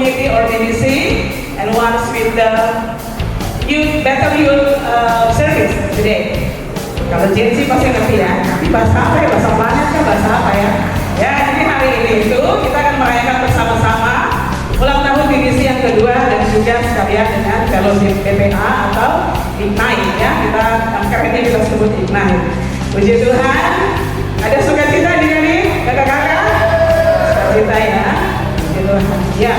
community organizing and one with the youth, better youth service today. Kalau Gen Z pasti ngerti ya, tapi bahasa apa ya, bahasa planet kan, bahasa apa ya? Ya, jadi hari ini itu kita akan merayakan bersama-sama ulang tahun divisi yang kedua dan juga sekalian dengan fellowship BPA atau Ignite ya, kita kerennya kita sebut Ignite. Puji Tuhan, ada sukacita di sini kakak-kakak? Sukacita ya, puji Tuhan. Ya,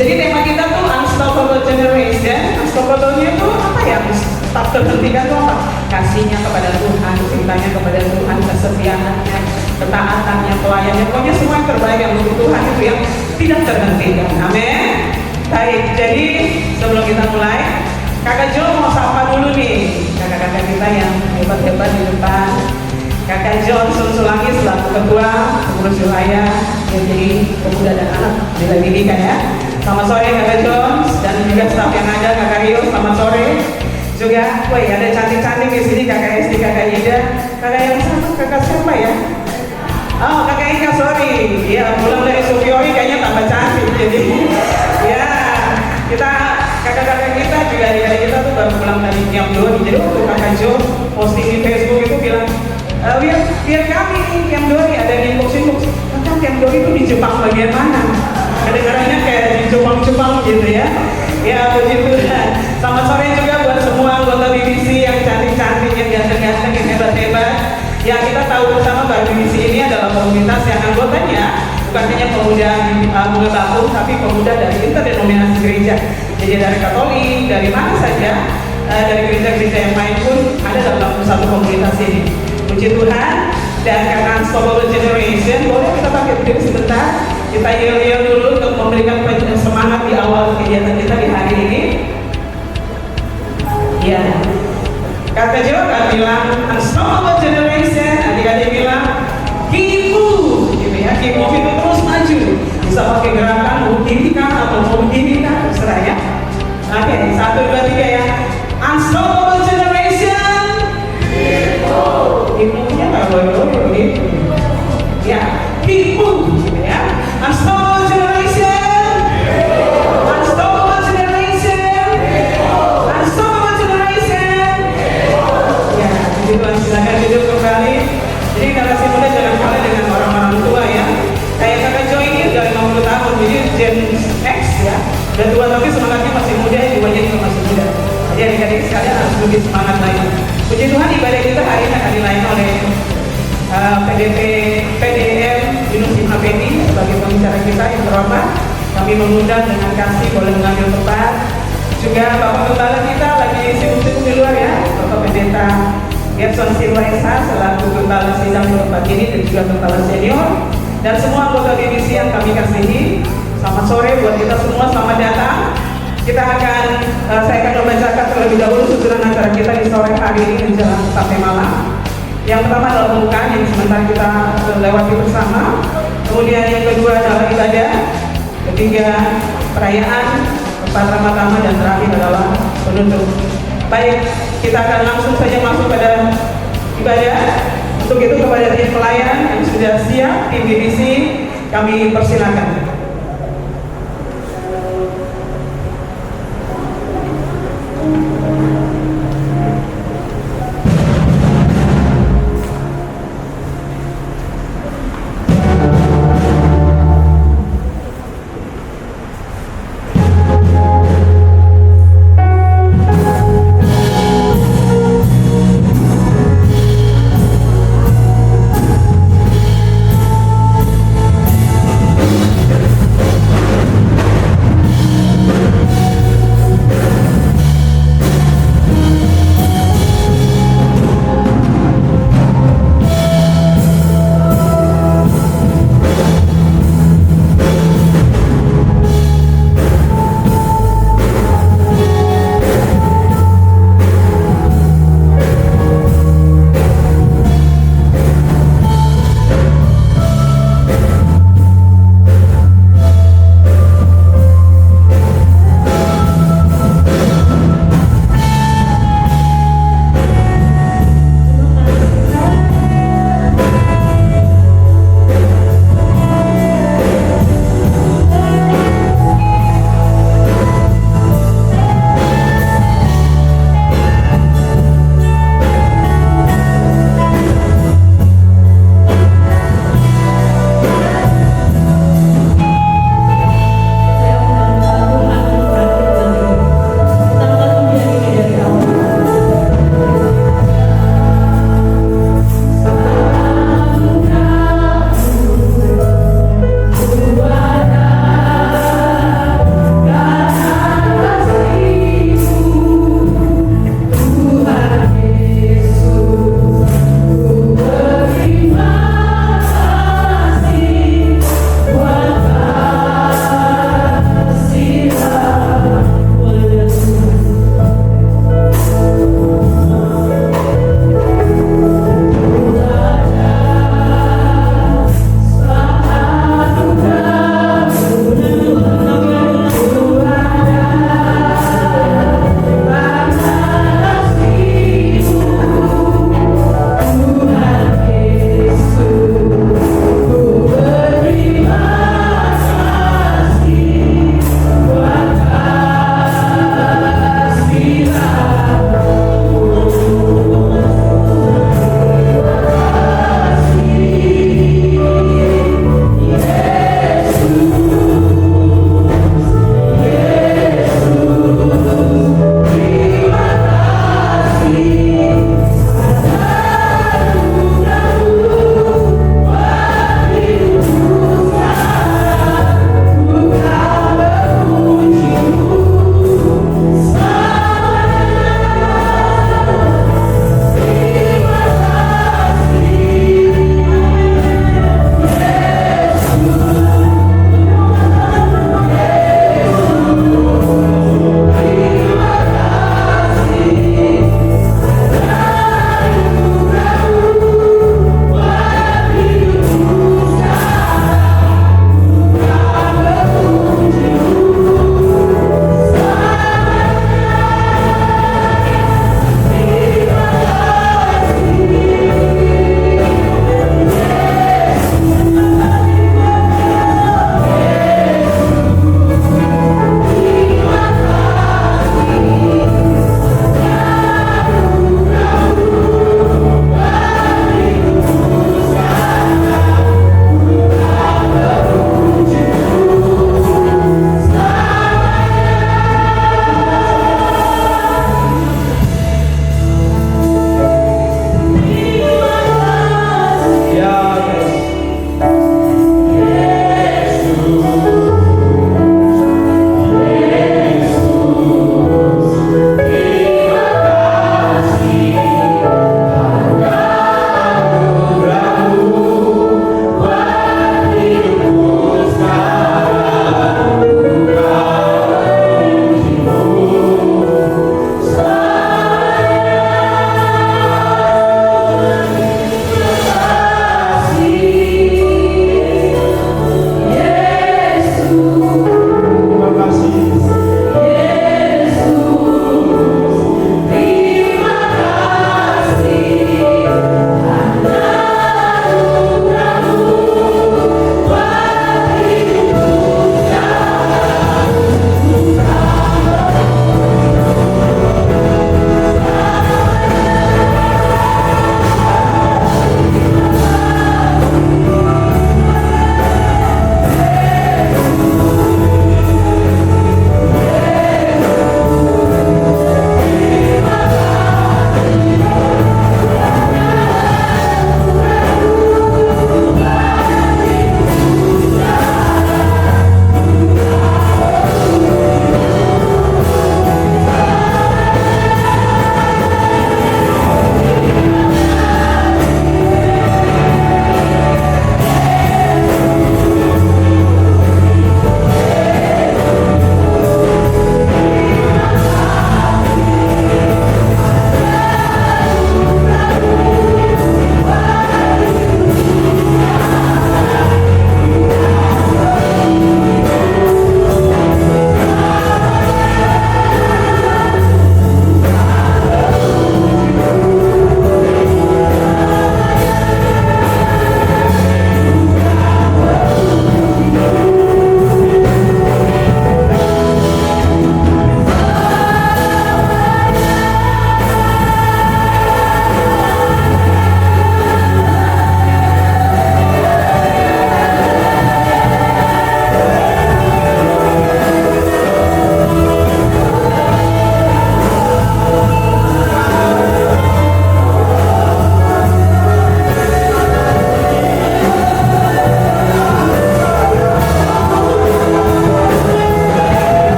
jadi tema kita tuh Unstoppable Generation. Unstoppable-nya itu apa ya? Tak terhentikan tuh apa? Kasihnya kepada Tuhan, cintanya kepada Tuhan, kesetiaannya, ketaatannya, pelayanannya, pokoknya semua yang terbaik yang untuk Tuhan itu yang tidak terhentikan. Amin. Baik, jadi sebelum kita mulai, Kakak Jo mau sapa dulu nih kakak-kakak kita yang hebat-hebat di depan. Kakak Johnson Sulangi selaku ketua pengurus wilayah yang jadi pemuda dan anak Bela Bidikan ya. Selamat sore Kakak John dan juga staf yang ada, Kakak Rio selamat sore. Juga, woi ada cantik-cantik di sini Kakak Esti, Kakak Ida, Kakak yang satu Kakak siapa ya? Oh Kakak Ika, sorry. Ya pulang dari Sukioi kayaknya tambah cantik jadi. Ya kita kakak-kakak kita juga adik-adik kita tuh baru pulang dari Kiam Dori. Jadi waktu Kakak Jo posting di Facebook itu bilang, biar kami nih Kiam Dori ada di inbox. Kakak Kiam Dori itu di Jepang bagian mana? Kedengarannya kayak di Jepang gitu ya. Ya begitu. Selamat sore juga buat semua anggota divisi yang cantik-cantik, yang ganteng-ganteng, yang hebat-hebat. Ya kita tahu bersama bahwa divisi ini adalah komunitas yang anggotanya bukan hanya pemuda Bunga Batu, tapi pemuda dari interdenominasi gereja. Jadi dari Katolik, dari mana saja, dari gereja-gereja yang lain pun ada dalam satu komunitas ini. Puji Tuhan. Dan karena Unstoppable Generation, boleh kita pakai diri sebentar. Kita yel-yel dulu untuk memberikan semangat di awal kegiatan kita di hari ini. Ya, Kakak Jo akan bilang Unstoppable Generation, adik-adik bilang keep move, gitu ya. Keep move itu terus maju. Bisa pakai gerakan mau begini kan atau mau begini kan, terserah ya. Oke, 1, 2, 3 ya. Unstoppable Generation. Keep move-nya nggak boleh begitu. Ya, keep move, gitu ya. Unstoppable Generation. Unstoppable Generation. Unstoppable Generation. Ya, puji Tuhan, silakan duduk kembali. Jadi generasi muda jangan kalah dengan orang-orang tua ya. Kayak Kakak Jo ini udah 50 tahun, jadi Gen X ya. Udah tua tapi semangatnya masih muda, jiwanya juga masih muda. Jadi adik-adik sekalian harus lebih semangat lagi. Puji Tuhan, ibadah kita hari ini akan dilayani oleh PDM Yunus Imapeni sebagai pembicara kita yang terhormat. Kami mengundang dengan kasih boleh mengambil tempat. Juga Bapak Gembala kita lagi sibuk-sibuk di luar ya, Bapak Pendeta Gerson Silva Esa selaku Gembala Sidang tempat ini dan juga Gembala Senior dan semua anggota divisi yang kami kasihi. Selamat sore buat kita semua, selamat datang. Kita akan, saya akan membacakan terlebih dahulu susunan acara kita di sore hari ini menjelang sampai malam. Yang pertama adalah pembukaan yang sebentar kita lewati bersama. Kemudian yang kedua adalah ibadah. Ketiga perayaan, keempat ramah-ramah, dan terakhir adalah penutup. Baik, kita akan langsung saja masuk pada ibadah. Untuk itu kepada tim pelayan yang sudah siap, tim divisi, kami persilakan.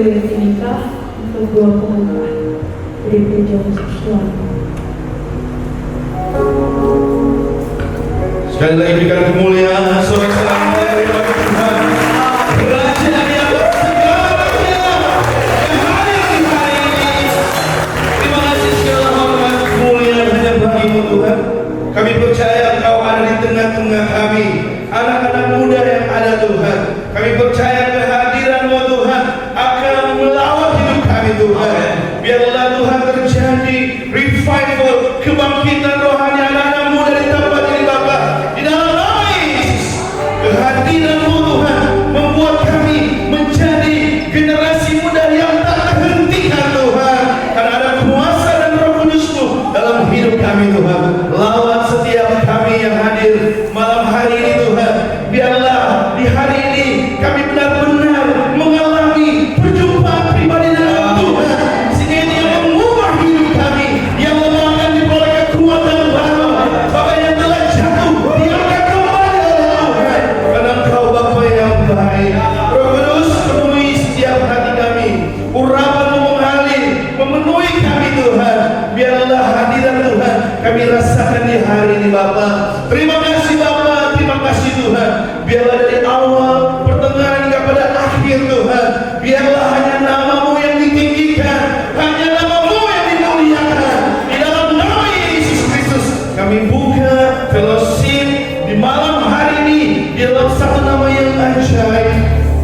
Willy nikah untuk dua pengantin dari gereja Tuhan. Sekali lagi berikan kemuliaan, sorak-sorai dari Tuhan. Raja yang segalanya yang hadir di hari ini. Terima kasih segala hormat kemuliaan hanya bagi-Mu Tuhan. Kami percaya Engkau ada di tengah-tengah kami, anak-anak muda yang ada Tuhan. Kami percaya kehadiran-Mu Tuhan akan melawat hidup kami Tuhan. Biarlah Tuhan terjadi revival, kebangkitan rohani anak-anak muda di tempat ini Bapa. Di dalam nama Yesus, kehadiran-Mu Tuhan membuat kami menjadi generasi muda yang tak terhentikan Tuhan. Karena ada kuasa dan Roh Kudus-Mu dalam hidup kami Tuhan. Lawat setiap kami yang hadir malam hari ini Tuhan. Biarlah di hari ini kami benar-benar mengalami perjumpaan pribadi dengan Tuhan, sehingga ini yang mengubah hidup kami, yang akan diperoleh kekuatan baru. Bapa yang telah jatuh diangkat kembali oleh Tuhan, karena Engkau Bapa yang baik. Roh Kudus penuhi setiap hati kami, urapan-Mu mengalir memenuhi kami Tuhan. Biarlah hadirat Tuhan kami rasakan di hari ini Bapa. Terima kasih Bapa, terima kasih Tuhan. Biarlah dari awal, pertengahan hingga pada akhir Tuhan, biarlah hanya nama-Mu yang ditinggikan, hanya nama-Mu yang dimuliakan. Di dalam nama Yesus Kristus kami buka fellowship di malam hari ini di dalam satu nama yang ajaib,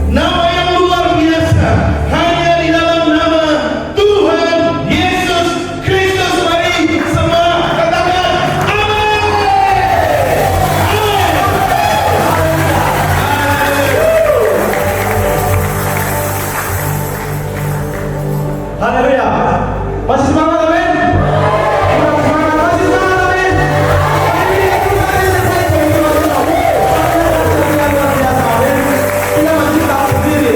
nama yang luar biasa, hanya di dalam nama Tuhan Yesus Kristus. Mari semua katakan amin. Haleluya. Masih semangat amin? Kurang semangat, masih semangat amin? Kita masih tak berdiri.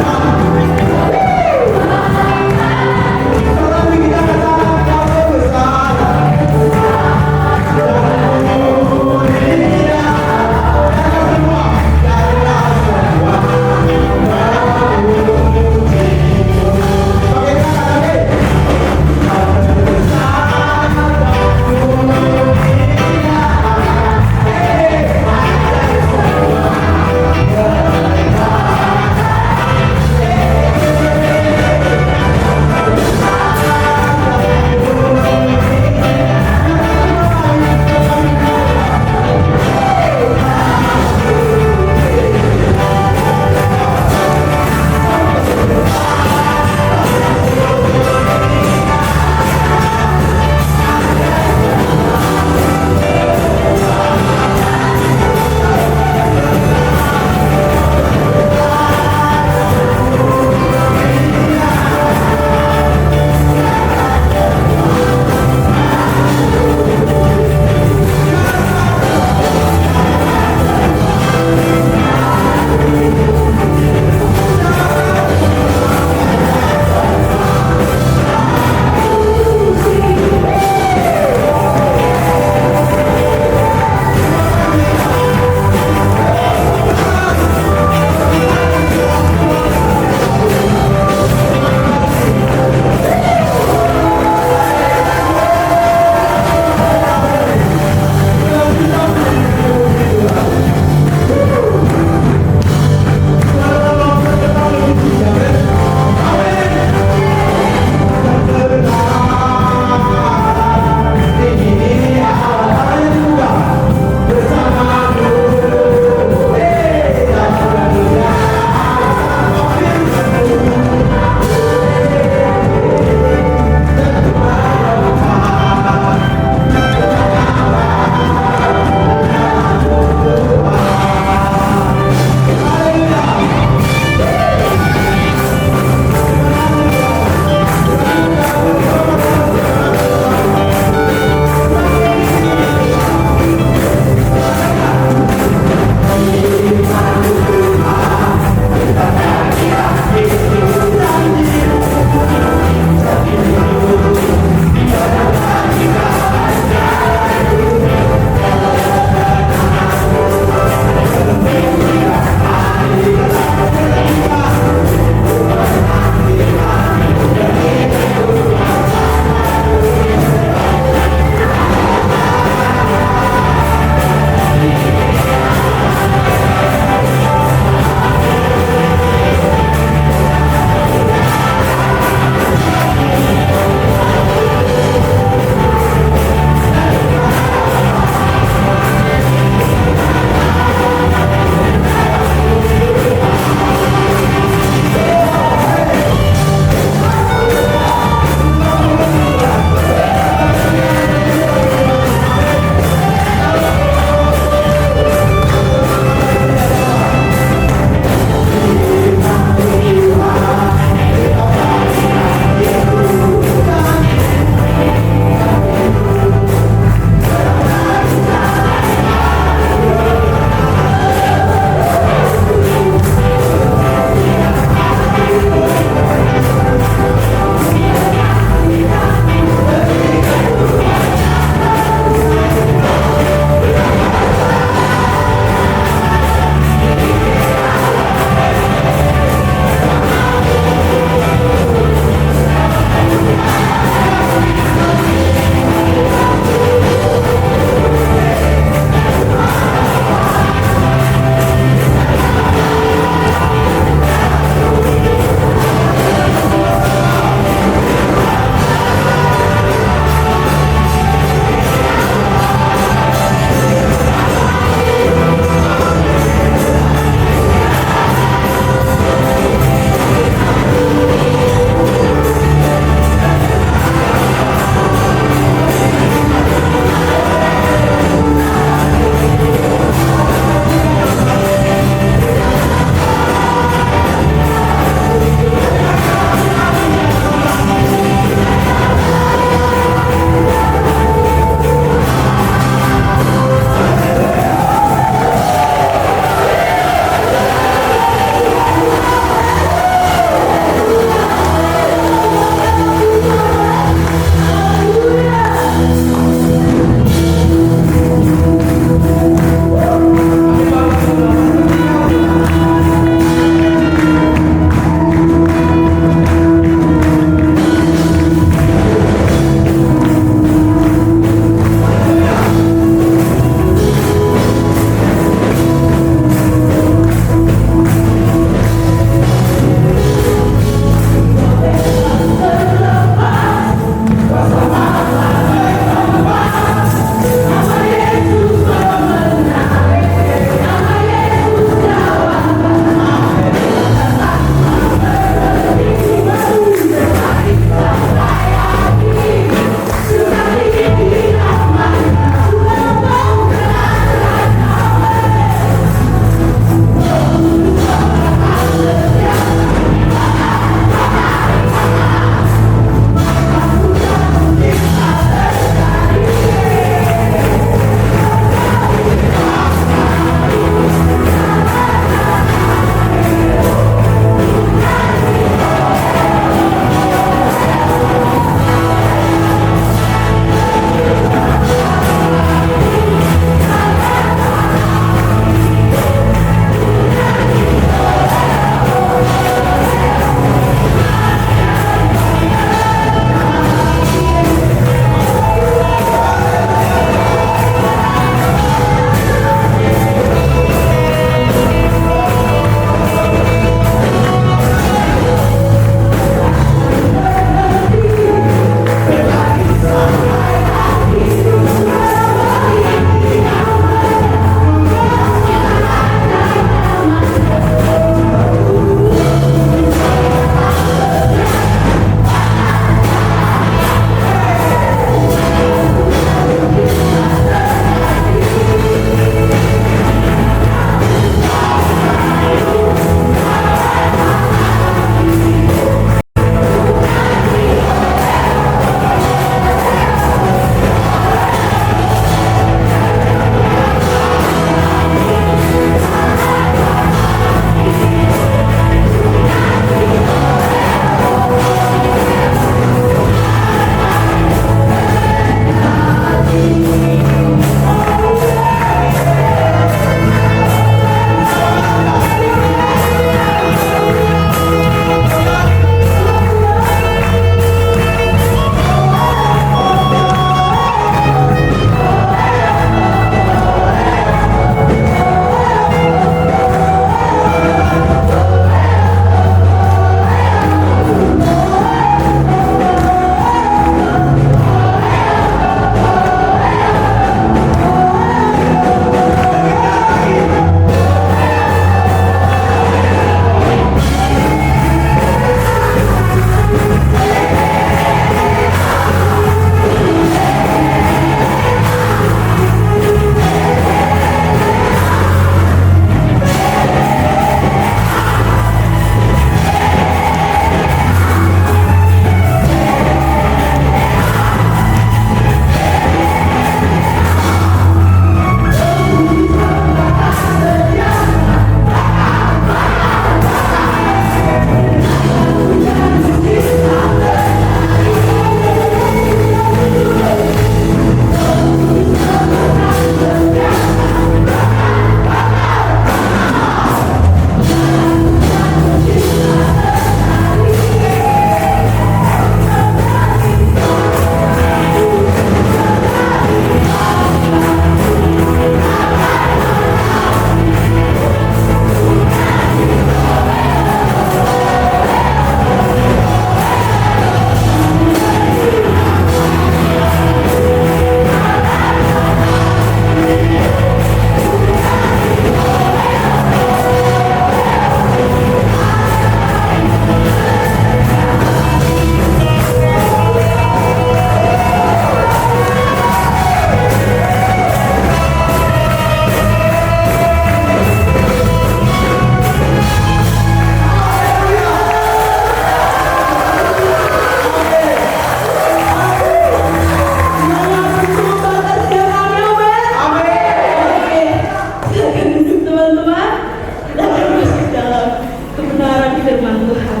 firman Tuhan.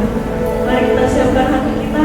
Mari kita siapkan hati kita.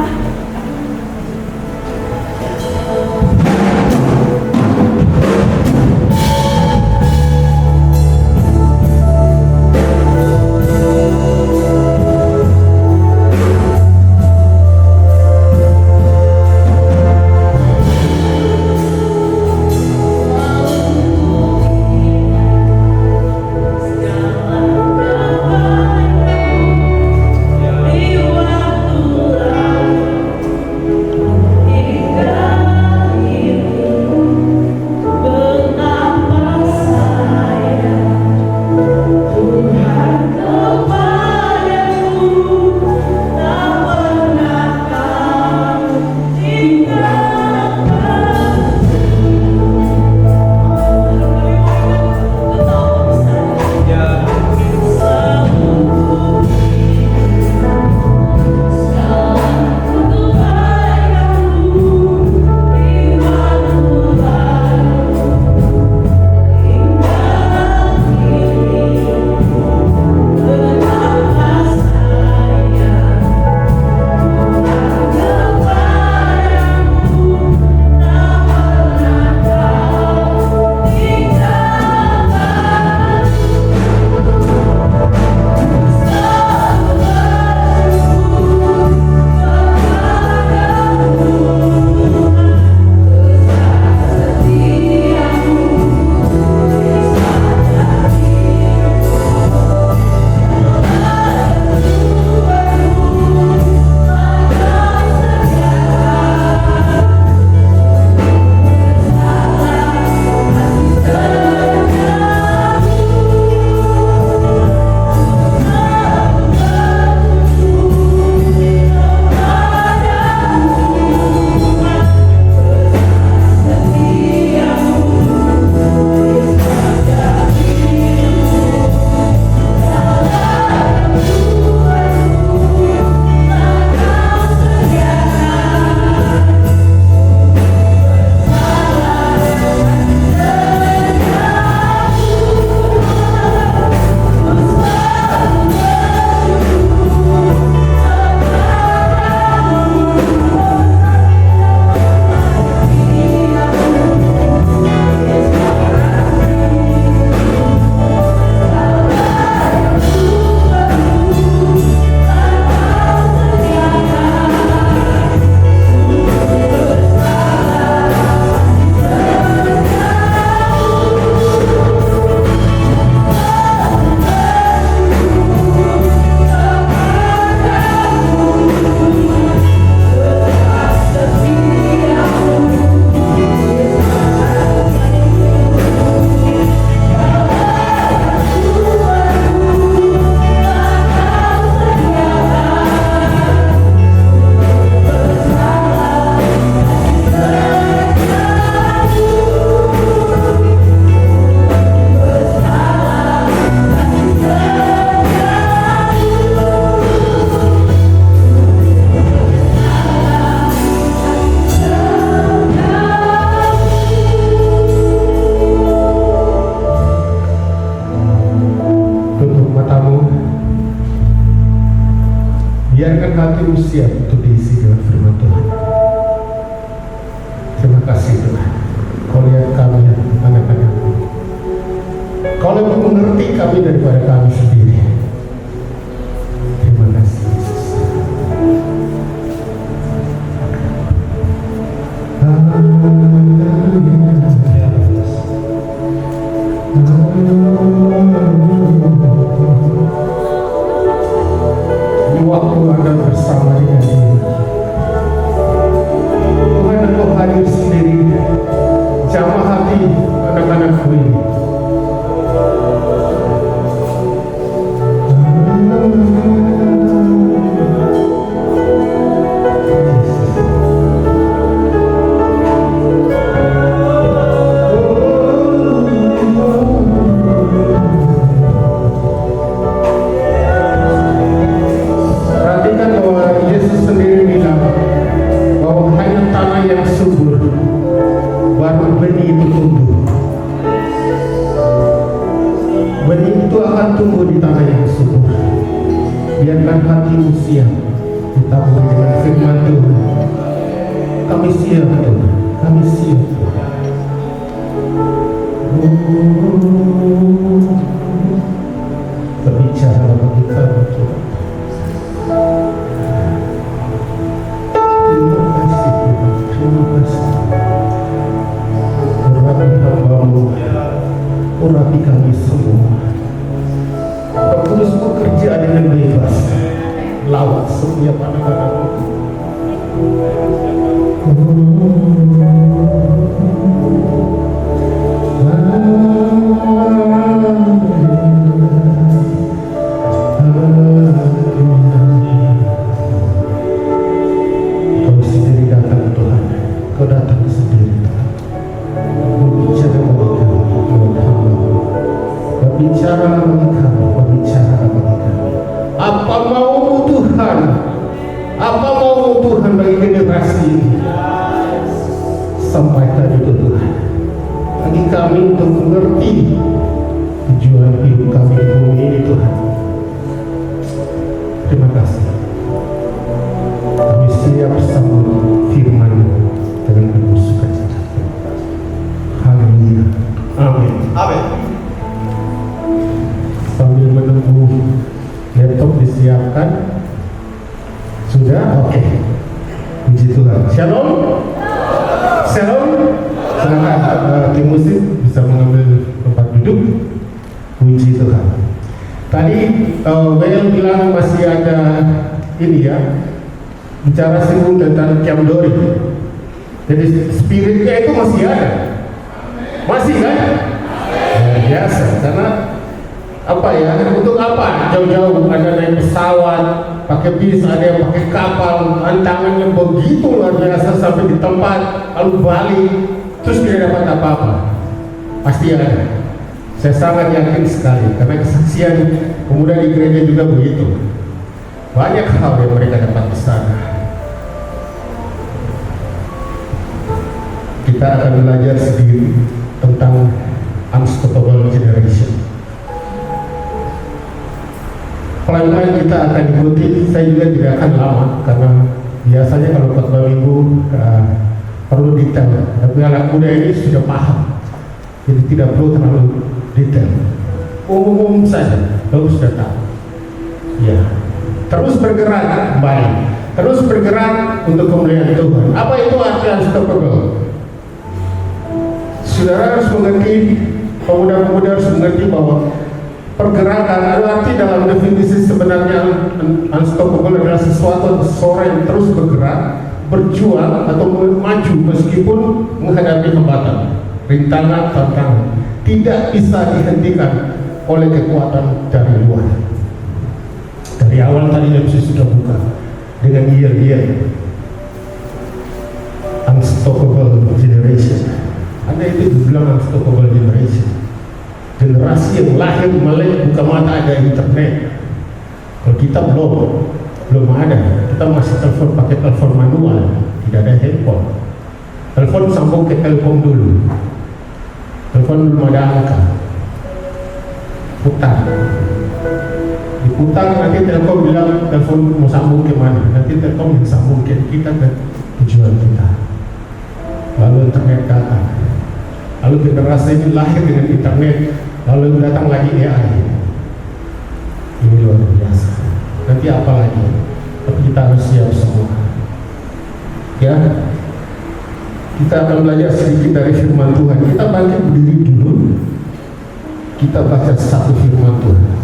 Biarkan hatimu siap untuk diisi dengan firman Tuhan. Terima kasih Tuhan. Kau lihat kami anak-anakmu. Kau lebih mengerti kami daripada kami sendiri. Terima kasih Yesus. Ini waktu Anda bersama dengan Dia. Tuhan, Engkau hadir sendiri. Jamah hati anak-anakmu ini. Perhatikan biarkan hatimu siap ditaburi dengan firman Tuhan. Kami siap Tuhan, kami siap Tuhan. Berbicara bagi kami Tuhan. Terima kasih Tuhan, terima kasih. Urapi hamba-Mu, urapi kami semua. Roh Kudus bekerja dengan bebas, lawat setiap anak-anak-Mu. Kau sendiri datang Tuhan, Kau datang sendiri Tuhan. Berbicara bagi kami, Tuhan hamba-Mu. Berbicara bagi kami, berbicara bagi kami. Apa mau Tuhan? Apa mau Tuhan bagi generasi ini? Sampaikan itu Tuhan. Bagi kami untuk mengerti tujuan hidup kami di bumi ini Tuhan. Terima kasih. Kami siap sambut firman-Mu dengan penuh sukacita. Haleluya. Amin. Amin. Sambil menunggu laptop disiapkan. Sudah? Oke. Puji Tuhan. Shalom. Shalom. Silakan tim musik bisa mengambil tempat duduk. Puji Tuhan. Tadi Well bilang masih ada ini ya, bicara singgung tentang Camp Dori. Jadi spiritnya itu masih ada. Masih kan? Biasa. Karena apa ya? Untuk apa? Jauh-jauh ada naik pesawat, pakai bis, ada yang pakai kapal, tantangannya begitu luar biasa sampai di tempat, lalu balik, terus tidak dapat apa-apa. Pasti ada. Saya sangat yakin sekali, karena kesaksian pemuda di gereja juga begitu. Banyak hal yang mereka dapat di sana. Kita akan belajar sedikit tentang unstoppable generation. Pelan-pelan kita akan ikuti. Saya juga tidak akan lama, karena biasanya kalau khotbah minggu perlu detail. Tapi anak muda ini sudah paham, jadi tidak perlu terlalu detail. Umum saja, lalu sudah tahu. Ya, terus bergerak kembali, terus bergerak untuk kemuliaan Tuhan. Apa itu arti unstoppable? Saudara harus mengerti, pemuda-pemuda harus mengerti bahwa pergerakan arti dalam definisi sebenarnya unstoppable adalah sesuatu yang terus bergerak, berjuang atau maju meskipun menghadapi hambatan, rintangan, tantangan, tidak bisa dihentikan oleh kekuatan dari luar. Dari awal tadi MC sudah buka dengan year unstoppable generation. Ada itu dibilang unstoppable generation. Generasi yang lahir melek buka mata ada internet. Kalau kita belum ada. Kita masih telepon pakai telepon manual, tidak ada handphone. Telepon sambung ke telepon dulu. Telepon belum ada angka. Putar. Diputar nanti telepon bilang telepon mau sambung ke mana. Nanti telepon yang sambung ke kita ke tujuan kita. Lalu internet datang. Lalu generasi ini lahir dengan internet. Lalu datang lagi AI. Ini luar biasa. Nanti apa lagi? Tapi kita harus siap semua. Ya, kita akan belajar sedikit dari firman Tuhan. Kita bangkit berdiri dulu. Kita baca satu firman Tuhan.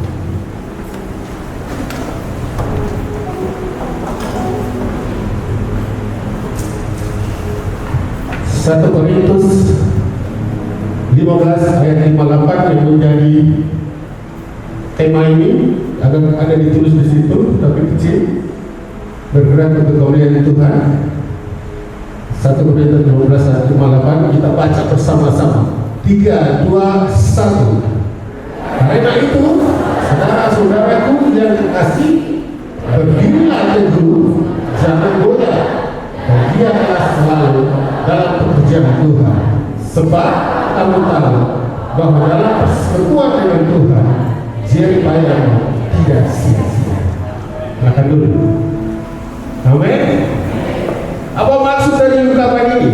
Satu Korintus 15 ayat 58 yang menjadi tema ini ada ditulis di situ tapi kecil. Bergerak untuk kemuliaan Tuhan. 1 Korintus 15 ayat 58 kita baca bersama-sama. 3, 2, 1. Karena itu saudara-saudaraku yang dikasih, berdirilah teguh, jangan goyah, dan giatlah selalu dalam pekerjaan Tuhan. Sebab kamu tahu bahwa dalam persekutuan dengan Tuhan jerih payahmu tidak sia-sia. Katakan dulu. Amin. Apa maksud dari ungkapan ini?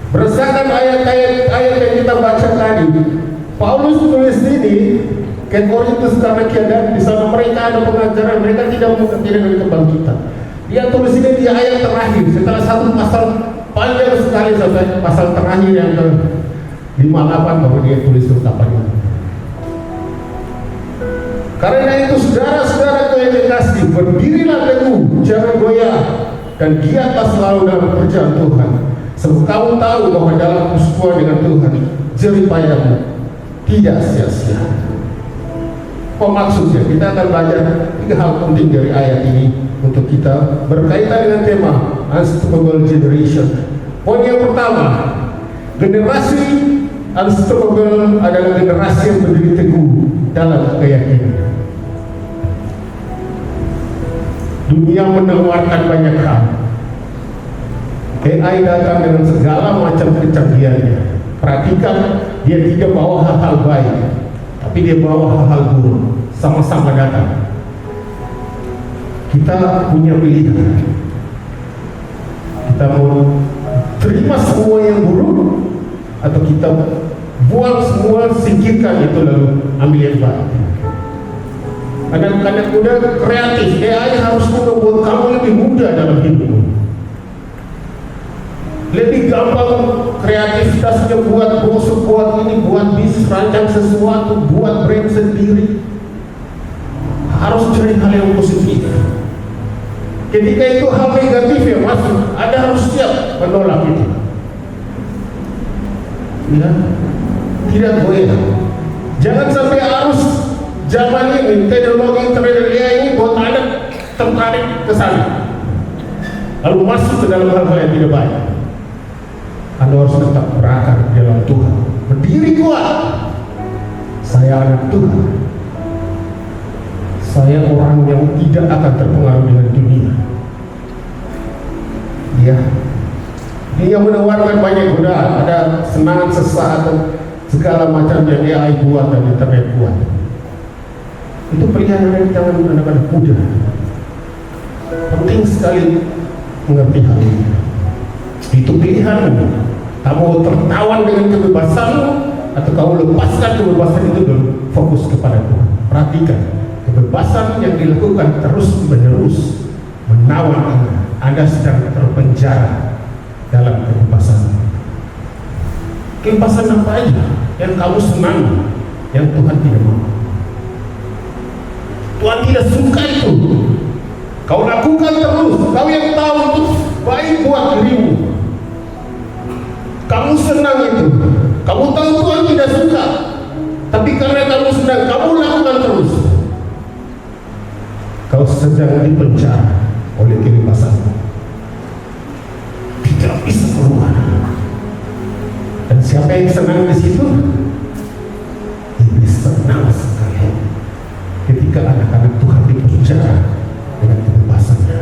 Berdasarkan ayat-ayat yang kita baca tadi, Paulus tulis ini ke Korintus karena keadaan di sana mereka ada pengajaran, mereka tidak mengerti dengan kebangkitan. Dia tulis ini di ayat terakhir setelah satu pasal panjang sekali sampai pasal terakhir yang ke 58 baru dia tulis ungkapan ini. Karena itu saudara-saudara yang dikasih, berdirilah teguh, jangan goyah, dan giatlah selalu dalam pekerjaan Tuhan. Sebab kamu tahu bahwa dalam persekutuan dengan Tuhan, jerih payahmu tidak sia-sia. Apa maksudnya? Kita akan belajar 3 hal penting dari ayat ini untuk kita berkaitan dengan tema Unstoppable Generation. Poin yang pertama, generasi unstoppable adalah generasi yang berdiri teguh dalam keyakinan. Dunia menawarkan banyak hal. AI datang dengan segala macam kecanggihannya. Perhatikan, dia tidak bawa hal-hal baik, tapi dia bawa hal-hal buruk. Sama-sama datang. Kita punya pilihan. Kita mau terima semua yang buruk, atau kita buang semua, singkirkan itu lalu ambil yang baik. Anak-anak muda kreatif, AI harus membuat kamu lebih mudah dalam hidupmu, lebih gampang kreativitasnya, buat brosur, buat ini, buat bisnis, rancang sesuatu, buat brand sendiri. Harus cari hal yang positif. Ketika itu hal negatif yang masuk, Anda harus siap menolak itu. Ya, tidak boleh. Jangan sampai arus zaman ini, teknologi internet AI ini buat Anda tertarik ke sana, lalu masuk ke dalam hal-hal yang tidak baik. Anda harus tetap berakar di dalam Tuhan, berdiri kuat. Saya anak Tuhan, saya orang yang tidak akan terpengaruh dengan dunia. Ya, dia menawarkan banyak godaan, ada senangan sesaat, segala macam yang AI buat dan internet buat. Itu pilihan yang jangan anak-anak muda. Penting sekali mengerti hal ini. Itu pilihanmu. Kamu tertawan dengan kebebasanmu, atau kamu lepaskan kebebasan itu dan fokus kepada Tuhan. Perhatikan, kebebasan yang dilakukan terus-menerus menawan Anda sedang terpenjara dalam kebebasan. Kebebasan apa aja yang kamu senang, yang Tuhan tidak mau. Tuhan tidak suka itu. Kau lakukan terus, kau yang tahu itu baik buat dirimu. Kamu senang itu, kamu tahu Tuhan tidak suka, tapi karena kamu senang, kamu lakukan terus. Kau sedang dipenjara oleh kebebasanmu, tidak bisa keluar. Dan siapa yang senang di situ? Iblis senang sekali ketika anak-anak Tuhan dipenjara dengan kebebasannya.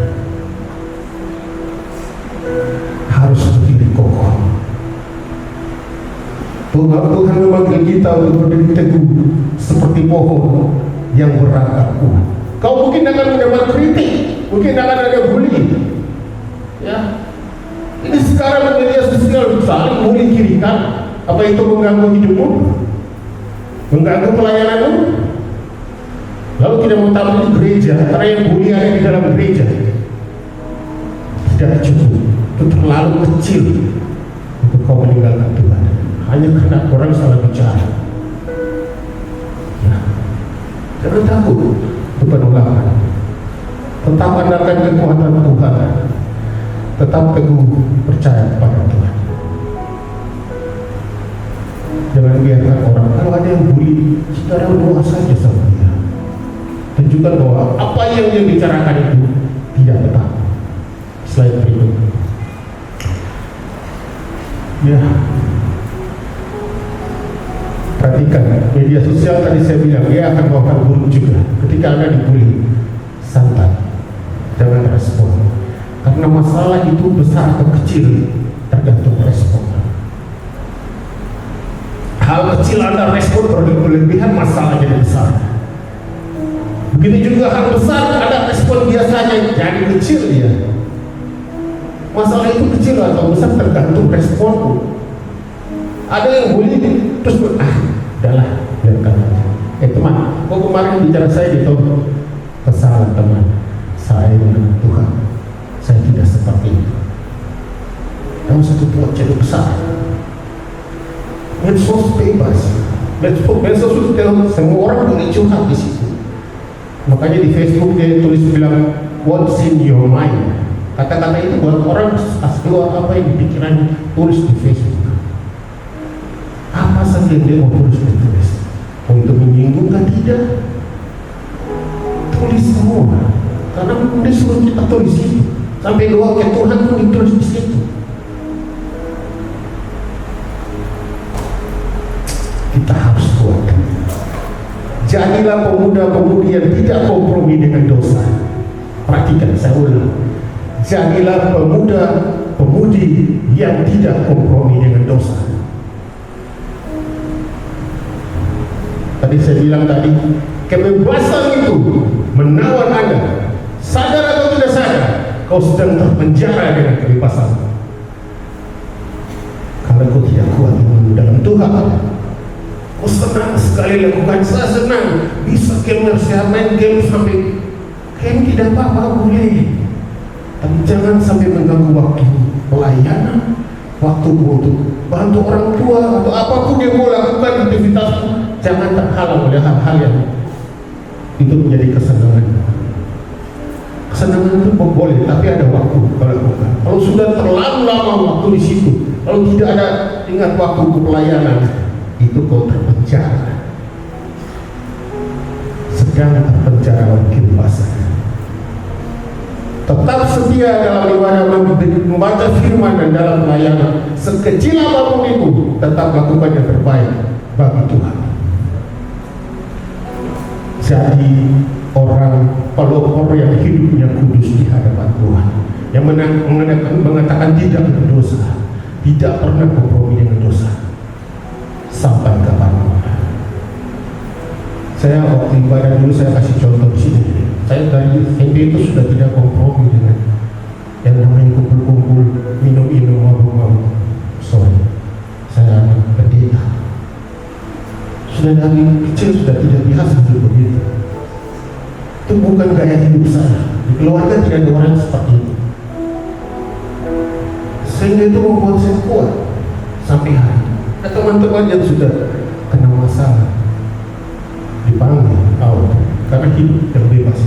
Harus berdiri kokoh. Tuhan memanggil kita untuk berdiri teguh seperti pohon yang berakar kuat. Kau mungkin akan mendapat kritik, mungkin akan ada bully. Ya, ini sekarang media sosial saling bully kiri kan. Apa itu mengganggu hidupmu? Mengganggu pelayananmu? Lalu tidak mau tampil di gereja karena yang bully ada di dalam gereja. Tidak cukup, itu terlalu kecil untuk kau meninggalkan Tuhan hanya karena orang salah bicara. Ya, jangan takut untuk penolakan. Tetap andalkan kekuatan Tuhan, tetap teguh percaya kepada Tuhan. Jangan biarkan orang, kalau ada yang bully, saudara berdoa saja sama dia. Tunjukkan bahwa apa yang dia bicarakan itu tidak benar. Slide berikut. Ya, perhatikan media sosial tadi saya bilang dia akan bawa buruk juga. Ketika Anda dibully, santai, jangan respon, karena masalah itu besar atau kecil tergantung respon. Hal kecil Anda respon berlebihan, masalah jadi besar. Begitu juga hal besar Anda respon biasa aja, kecil dia. Masalah itu kecil atau besar tergantung responku. Ada yang bully terus udahlah biarkan aja. Teman, kemarin bicara saya di tahun kesalahan teman. Saya dengan Tuhan, saya tidak seperti itu. Dalam satu project besar, medsos bebas, medsos itu semua orang boleh curhat di situ. Makanya di Facebook dia tulis bilang what's in your mind. Kata-kata itu buat orang keluar apa yang dipikirannya, tulis di Facebook. Apa saja yang dia mau tulis. Untuk menyinggung kan tidak, tulis semua. Karena dia suruh kita tulis itu. Sampai doa ke Tuhan pun ditulis di situ. Kita harus kuat. Jadilah pemuda-pemudi yang tidak kompromi dengan dosa. Perhatikan, saya ulang. Jadilah pemuda-pemudi yang tidak kompromi dengan dosa. Tadi saya bilang tadi, kebebasan itu menawan Anda. Sadar atau tidak sadar, kau sedang terpenjara dengan kebebasan. Kalau kau tidak kuat dalam Tuhan, kau senang sekali lakukan. Saya senang bisa gamer, saya main game sampai game tidak apa-apa boleh. Tapi jangan sampai mengganggu waktu pelayanan, waktu untuk bantu orang tua atau apapun yang mau lakukan aktivitas. Jangan terhalang oleh hal-hal yang itu menjadi kesenangan. Kesenangan itu boleh, tapi ada waktu kalau bukan. Kalau sudah terlalu lama waktu di situ, kalau tidak ada ingat waktu pelayanan, itu kau terpenjara. Sedang terpenjara oleh kebebasan. Tetap setia dalam ibadah, membaca firman dan dalam pelayanan. Sekecil apapun itu, tetap lakukan yang terbaik bagi Tuhan. Jadi orang pelopor yang hidupnya kudus di hadapan Tuhan, yang mengatakan tidak berdosa, tidak pernah kompromi dengan dosa sampai kapan. Saya waktu ibadah dulu saya kasih contoh di sini. Saya dari SMP itu sudah tidak kompromi dengan yang namanya kumpul-kumpul, minum-minum, mabuk-mabuk. Sorry, saya anak pendeta. Sudah dari kecil sudah tidak biasa begitu. Itu bukan gaya hidup saya. Di keluarga tidak ada orang seperti itu. Sehingga itu membuat saya kuat sampai hari ini. Ada teman-teman yang sudah kena masalah dipanggil out karena hidup yang bebas.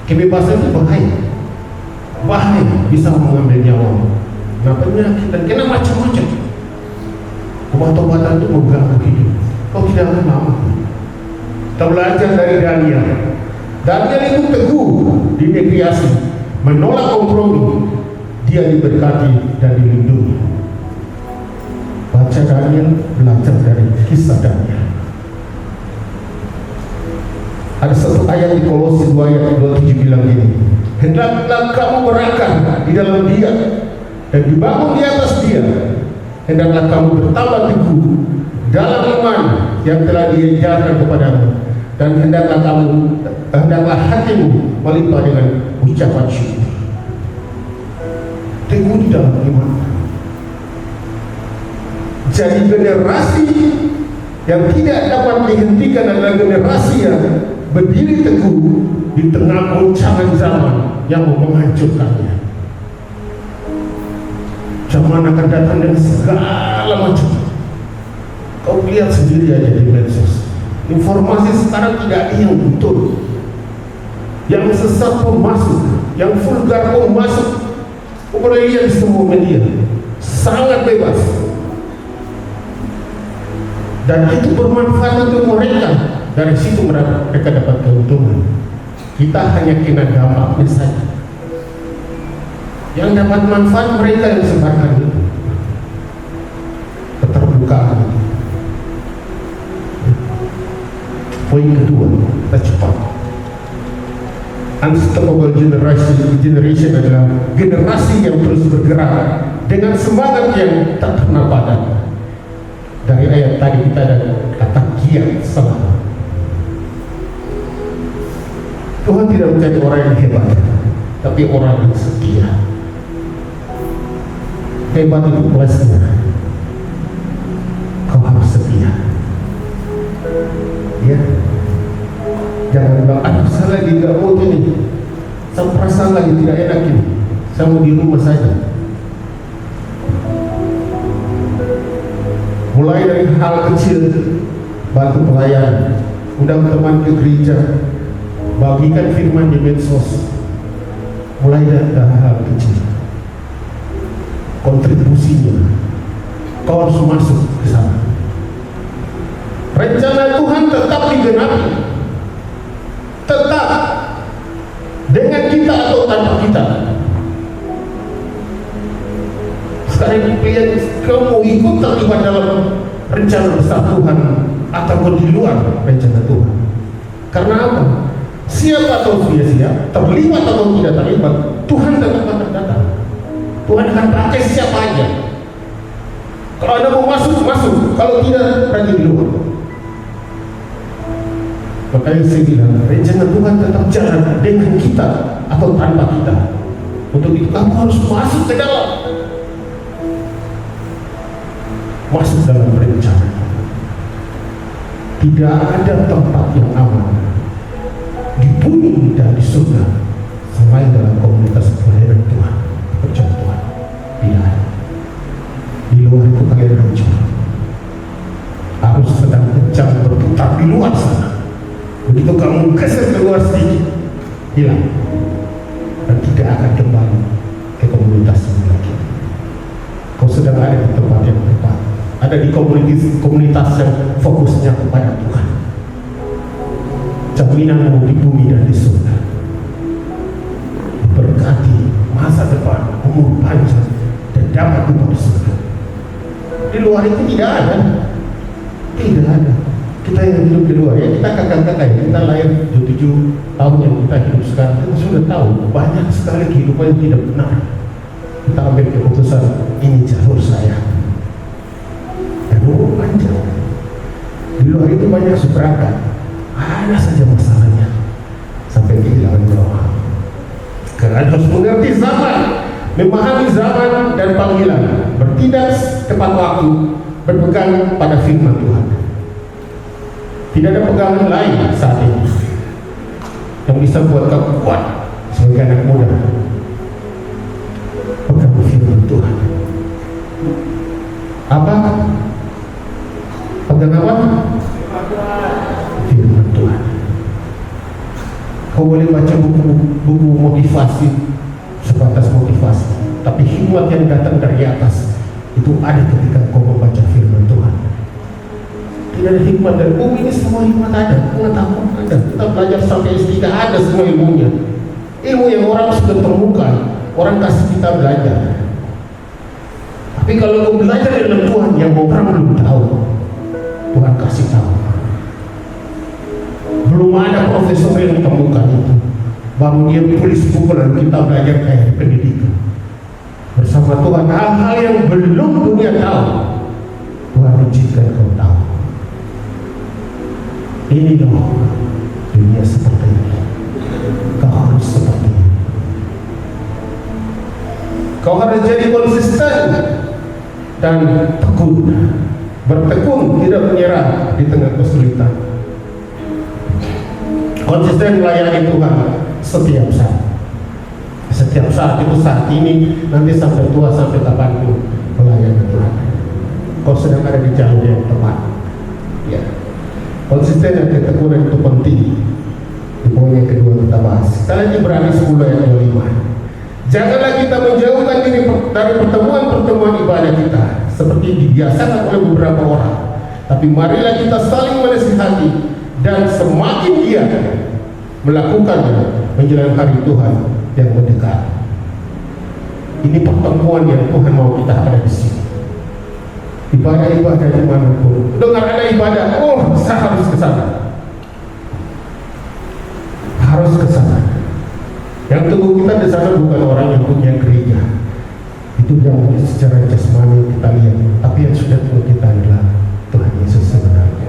Kebebasan itu bahaya, bisa mengambil nyawa. Nah, penyakit dan kena macam-macam. Obat-obatan itu mengganggu hidup. Kau tidak akan lama. Kita belajar dari Daniel. Daniel itu teguh di negeri asing, menolak kompromi. Dia diberkati dan dilindungi. Baca Daniel, belajar dari kisah Daniel. Ada satu ayat di Kolose 2 ayat 27 bilang gini, hendaklah kamu berakar di dalam Dia dan dibangun di atas Dia. Hendaklah kamu bertambah teguh dalam iman yang telah diajarkan kepadamu, dan hendaklah hatimu melimpah dengan ucapan syukur. Teguh di dalam iman. Jadi generasi yang tidak dapat dihentikan adalah generasi yang berdiri teguh di tengah goncangan zaman yang mau menghancurkannya. Zaman akan datang dengan segala macam. Kau lihat sendiri aja di medsos. Informasi sekarang tidak ada yang betul. Yang sesat pun masuk, yang vulgar pun masuk. Kau boleh lihat di semua media. Sangat bebas. Dan itu bermanfaat untuk mereka. Dari situ mereka dapat keuntungan. Kita hanya kena dampaknya saja. Yang dapat manfaat mereka yang sebarkan itu. Keterbukaan. Poin kedua, kita cepat. Unstoppable generation adalah generasi yang terus bergerak dengan semangat yang tak pernah padam. Dari ayat tadi kita ada kata giat selalu. Tuhan tidak mencari orang yang hebat, tapi seperti orang yang setia. Hebat itu plusnya, kau harus setia. Ya, jangan bilang, aduh saya lagi gak mau ini, saya perasaan lagi tidak enak ini, saya mau di rumah saja. Mulai dari hal kecil, bantu pelayan, undang teman ke gereja, bagikan firman di medsos. Mulai dari hal kecil, kontribusinya kau harus masuk ke sana. Rencana Tuhan tetap digenapi, tetap dengan kita atau tanpa kita. Sekarang kalian kamu ikut terlibat dalam rencana besar Tuhan ataupun di luar rencana Tuhan. Karena apa? Siapa atau sia-sia, terlibat atau tidak terlibat, Tuhan tetap akan datang. Tuhan akan pakai siapa aja. Kalau Anda mau masuk, masuk. Kalau tidak, pergi di luar. Makanya saya bilang, rencana Tuhan tetap jalan dengan kita atau tanpa kita. Untuk itu kamu harus masuk ke dalam. Masuk dalam rencana. Tidak ada tempat yang aman di bumi dan di surga selain dalam komunitas pelayanan Tuhan, percaya Tuhan. Tidak ada. Di luar itu kalian hancur. Harus sedang kencang berputar di luar sana. Begitu kamu geser keluar sedikit, hilang dan tidak akan kembali ke komunitas ini lagi. Kau sedang ada di tempat yang tepat, ada di komunitas yang fokusnya kepada Tuhan. Jaminanmu di bumi dan di surga, berkati masa depan, umur panjang, dan dapat di surga. Di luar itu tidak ada. Kita yang hidup di luar, ya kita kakak-kakak, kita lahir 7 tahun yang kita hidup sekarang, kita sudah tahu banyak sekali kehidupan yang tidak benar. Kita ambil keputusan, ini jalur saya, dan umur panjang. Di luar itu banyak seberangkat, ada saja masalahnya sampai kehilangan nyawa. Karena harus mengerti zaman, memahami zaman dan panggilan, bertindak tepat waktu, berpegang pada firman Tuhan. Tidak ada pegangan lain saat ini yang bisa buat kamu kuat sebagai anak muda. Pegang firman Tuhan. Apa? Pegang apa? Firman Tuhan. Kau boleh baca buku motivasi, sebatas motivasi, tapi hikmat yang datang dari atas itu ada ketika kau membaca firman Tuhan. Tidak ada hikmat dari bumi ini, semua hikmat ada, pengetahuan ada. Kita belajar sampai S3 ada semua ilmunya. Ilmu yang orang sudah temukan, orang kasih kita belajar. Tapi kalau kau belajar dalam Tuhan yang orang belum tahu, Tuhan kasih tahu. Belum ada profesor yang temukan itu, baru dia tulis buku lalu kita belajar kayak pendidikan. Bersama Tuhan, hal-hal yang belum dunia tahu, Tuhan izinkan kau tahu. Ini loh dunia seperti ini. Kau harus seperti ini. Kau harus jadi konsisten dan tekun, bertekun, tidak menyerah di tengah kesulitan. Konsisten melayani Tuhan setiap saat. Setiap saat itu saat ini, nanti sampai tua, sampai kapanpun melayani Tuhan. Kau sedang ada di jalur yang tepat. Ya. Konsisten dan ketekunan itu penting. Di poin yang kedua kita bahas. Kita lagi Ibrani 10 ayat 25. Janganlah kita menjauhkan diri dari pertemuan-pertemuan ibadah kita seperti dibiasakan oleh beberapa orang, tapi marilah kita saling menasihati dan semakin giat melakukannya menjelang hari Tuhan yang mendekat. Ini pertemuan yang Tuhan mau kita ada di sini. Ibadah-ibadah dimanapun, dengar ada ibadah, oh saya harus ke sana, harus ke sana. Yang tunggu kita di sana bukan orang yang punya gereja, itu yang secara jasmani kita lihat, tapi yang sudah tunggu kita adalah Tuhan Yesus sebenarnya.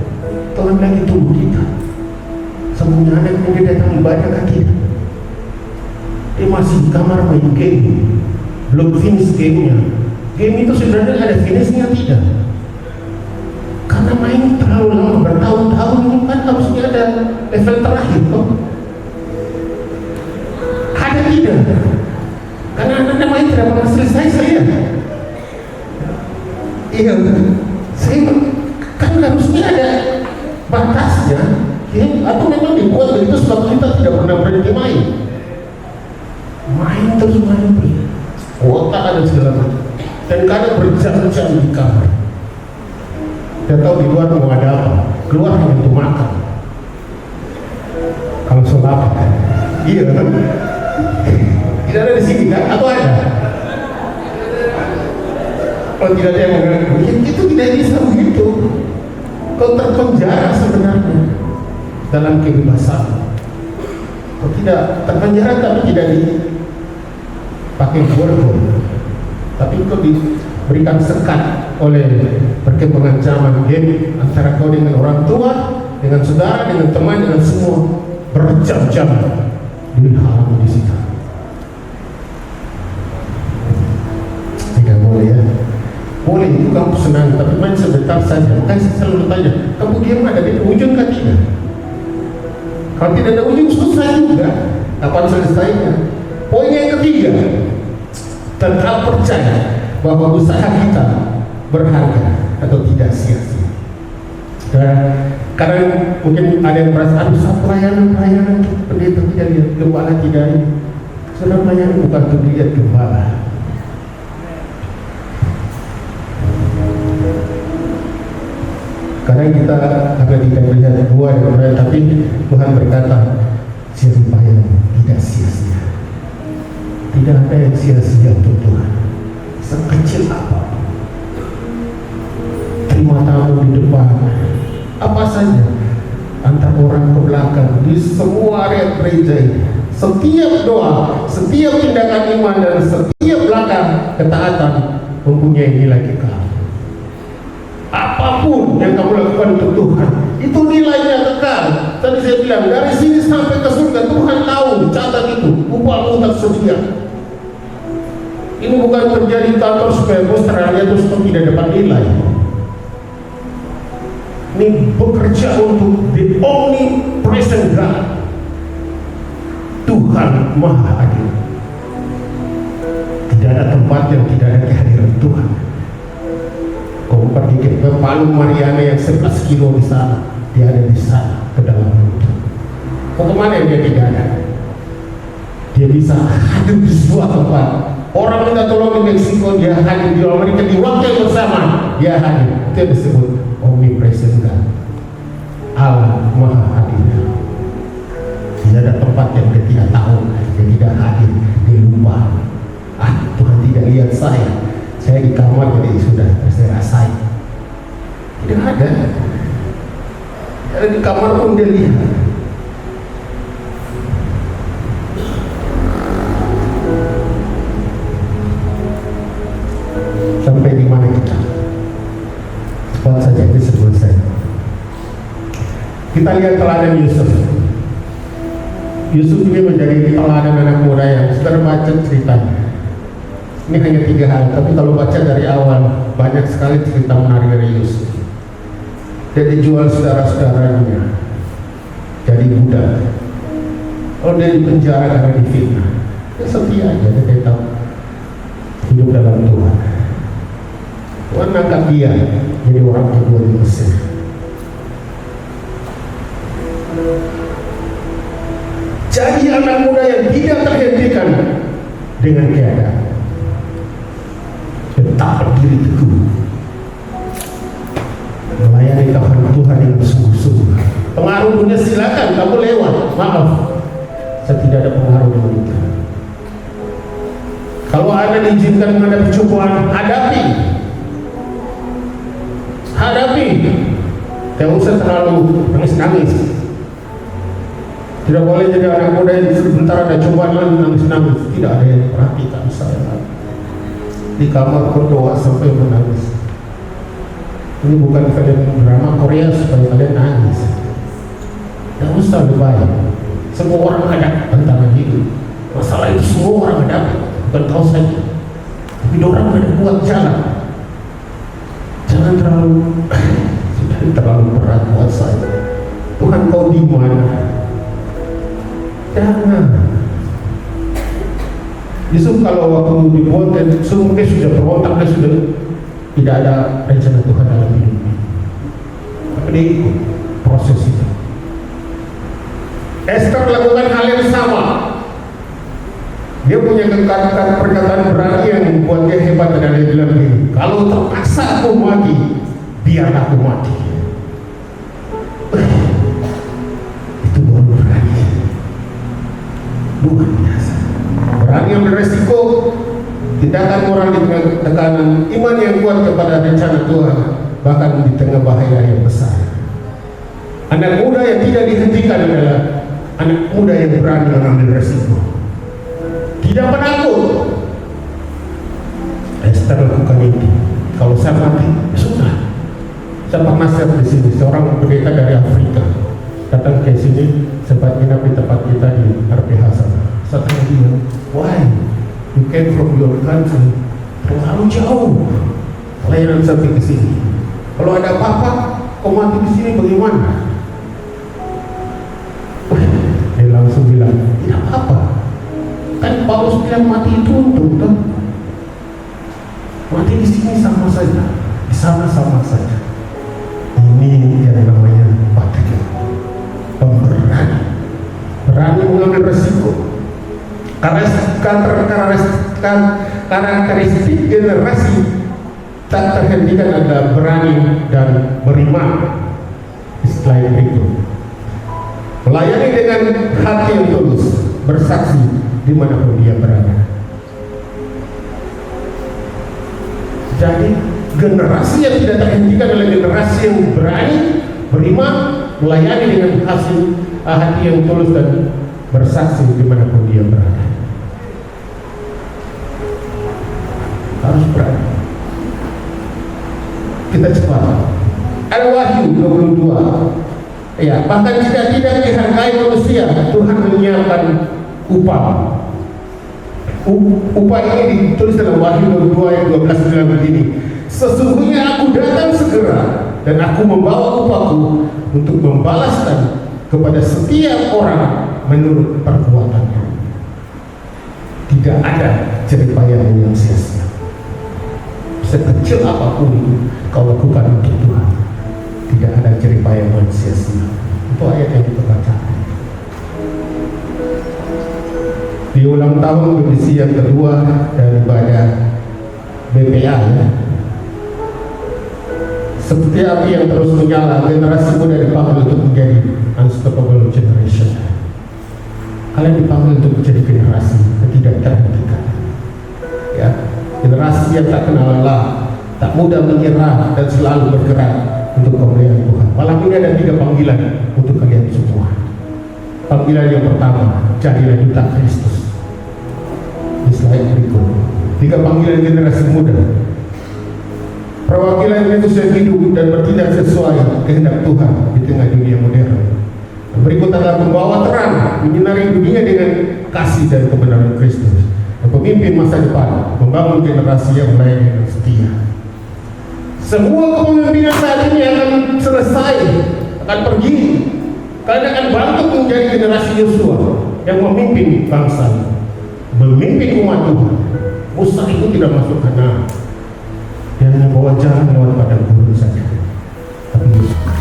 Tuhan lagi tunggu kita. Semuanya anak yang datang ibadah kan tidak. dia masih di kamar main game, belum finish gamenya. Game itu sebenarnya ada finishnya tidak? Karena main terlalu lama, bertahun-tahun, kan harusnya ada level terakhir toh. Ada tidak? Karena anda main tidak pernah selesai saya. Iya, saya kan harusnya ada batasnya, ya? Atau memang dibuat begitu sebab kita tidak pernah berhenti main. Main terus main, otak ada segala macam, dan kadang berjam-jam di kamar. Tidak tahu di luar mau ada apa, keluar hanya untuk makan. Kalau sholat, iya kan? Tidak ada di sini kan? Atau ada? Kalau tidak ada yang mengaku, ya itu tidak bisa begitu. Kau terpenjara sebenarnya dalam kebebasan. Kau tidak terpenjara tapi tidak dipakai borgol, tapi kau diberikan sekat oleh perkembangan zaman game antara kau dengan orang tua, dengan saudara, dengan teman, dengan semua berjam-jam duit haram di situ. Tidak boleh ya. Boleh itu kamu senang, tapi main sebentar saja. Kan saya selalu bertanya, kamu game ada di ujung kan tidak? Kalau tidak ada ujung selesai juga. Kapan selesainya? Poin yang ketiga, tetap percaya bahwa usaha kita berharga atau tidak sia-sia. Kadang mungkin ada yang merasa, aduh pelayanan pendeta tidak lihat, gembala tidak ini. Saudara, pelayanan bukan untuk lihat gembala. Karena kita akan tidak melihat buah dan orang, tapi Tuhan berkata, siapa yang tidak sia-sia. Tidak ada yang sia-sia untuk Tuhan. Sekecil apa, terima tamu di depan, apa saja, antar orang ke belakang, di semua area gereja ini, setiap doa, setiap tindakan iman dan setiap langkah ketaatan mempunyai nilai kekal. Apapun yang kamu lakukan untuk Tuhan, itu nilainya kekal. Tadi saya bilang, dari sini sampai ke surga, Tuhan tahu, catat itu, upahmu tersedia. Ini bukan terjadi kantor supaya Australia terus tidak dapat nilai. Ini bekerja untuk the omnipresent God, Tuhan Maha Adil. Tidak ada tempat yang tidak ada kehadiran Tuhan. Kau pergi ke Palu Mariana yang 11 kilo di sana, dia ada di sana, ke dalam itu. Kau kemana dia tidak ada? Dia bisa hadir di sebuah tempat. Orang minta tolong di Meksiko, dia hadir. Di Amerika, di waktu yang bersama, dia hadir. Itu yang disebut omnipresent God, Allah Maha Hadir. Tidak ada tempat yang dia tidak tahu, dia tidak hadir, dia lupa. Tuhan tidak lihat saya di kamar jadi sudah saya rasain. Tidak ada. Ada di kamar pun dia lihat. Sampai di mana kita? Cepat saja ini sebelum saya. Kita lihat teladan Yusuf. Yusuf ini menjadi teladan anak muda yang saudara baca ceritanya. Ini hanya 3 hal, tapi kalau baca dari awal banyak sekali cerita menarik dari Yusuf. Dia dijual saudara-saudaranya, jadi budak. Kalau dia di penjara karena difitnah, dia setia aja, dia tetap hidup dalam Tuhan. Tuhan angkat dia jadi orang kedua di Mesir. Jadi anak muda yang tidak terhentikan dengan keadaan, tetap berdiri teguh, melayani Tuhan yang bersungguh-sungguh. Pengaruh dunia silakan, kamu lewat, maaf, saya tidak ada pengaruh dengan itu. Kalau Anda diizinkan menghadapi cobaan, hadapi. Tidak usah terlalu nangis-nangis. Tidak boleh jadi anak muda yang sebentar ada cobaan lalu nangis-nangis. Tidak ada yang perhatikan saya. Di kamar berdoa sampai menangis. Ini bukan film drama Korea supaya kalian nangis. Tidak usah lebay. Semua orang ada tantangan hidup. Masalah itu semua orang ada, bukan kau saja. Tapi orang ada buat jalan. Jangan terlalu berat buat saya. Tuhan, kau di mana? Jangan. Yusuf kalau waktu dibuat dan semua dia sudah berontak, dia sudah tidak ada rencana Tuhan dalam hidupnya. Tapi dia ikut proses itu. Esther lakukan hal yang sama. Dia punya perkataan berani yang membuat dia hebat, dan dia bilang begini, kalau terpaksa aku mati, biar aku mati. Itu baru berani. Luar biasa. Berani ambil resiko, tindakan moral di tengah tekanan, iman yang kuat kepada rencana Tuhan, bahkan di tengah bahaya yang besar. Anak muda yang tidak dihentikan adalah anak muda yang berani mengambil resiko, tidak penakut. Esther lakukan itu. Kalau saya mati, sudah. Saya pernah share di sini, seorang pendeta dari Afrika datang ke sini, sempat nginap di tempat kita di RPH sana. Saya tanya dia, why you came from your country? Terlalu jauh pelayanan sampai ke sini. Kalau ada apa-apa, kau mati di sini bagaimana? Dia langsung bilang, tidak apa-apa. Kan Paulus bilang mati itu untung, kan? Mati di sini sama saja, di sana sama saja. Ini yang namanya patriot, pemberani, berani mengambil resiko. Karakteristik generasi tak terhentikan adalah berani dan beriman. Istilah yang berikut: melayani dengan hati yang tulus, bersaksi dimanapun dia berada. Jadi generasi yang tidak terhentikan adalah generasi yang berani, beriman, melayani dengan hati yang tulus dan bersaksi dimanapun dia berada. Harus berani. Kita cepat. Ada Wahyu 22. Ya, bahkan jika tidak dihargai manusia, Tuhan menyiapkan upah. Upah ini ditulis dalam Wahyu 22 ayat 12 bilang begini, sesungguhnya aku datang segera dan aku membawa upahku untuk membalaskan kepada setiap orang menurut perbuatannya. Tidak ada jeripayah yang sia-sia. Sekecil apapun kau lakukan untuk Tuhan, tidak ada jeripayah yang sia-sia. Itu ayat yang kita baca. Di ulang tahun edisi yang kedua daripada BPA, ya. Seperti api yang terus menyala, generasi muda dipanggil untuk menjadi unstoppable generation. Kalian dipanggil untuk menjadi generasi yang tidak terhentikan, ya. Generasi yang tak kenal lelah, tak mudah menyerah, dan selalu bergerak untuk kemuliaan Tuhan. Malam ini ada 3 panggilan untuk kalian semua. Panggilan yang pertama, jadilah duta Kristus. Di slide berikut, 3 panggilan generasi muda. Perwakilan Yesus yang hidup dan bertindak sesuai kehendak Tuhan di tengah dunia modern. Berikut adalah pembawa terang, menyinari dunia dengan kasih dan kebenaran Kristus. Dan pemimpin masa depan, membangun generasi yang melayani dengan setia. Semua kepemimpinan saat ini akan selesai, akan pergi. Kalian akan bangkit menjadi generasi Yosua yang memimpin bangsa, memimpin umat Tuhan. Musa itu tidak masuk Kanaan, yang membawa jalan lewat padang gurun saja. Tapi Yosua.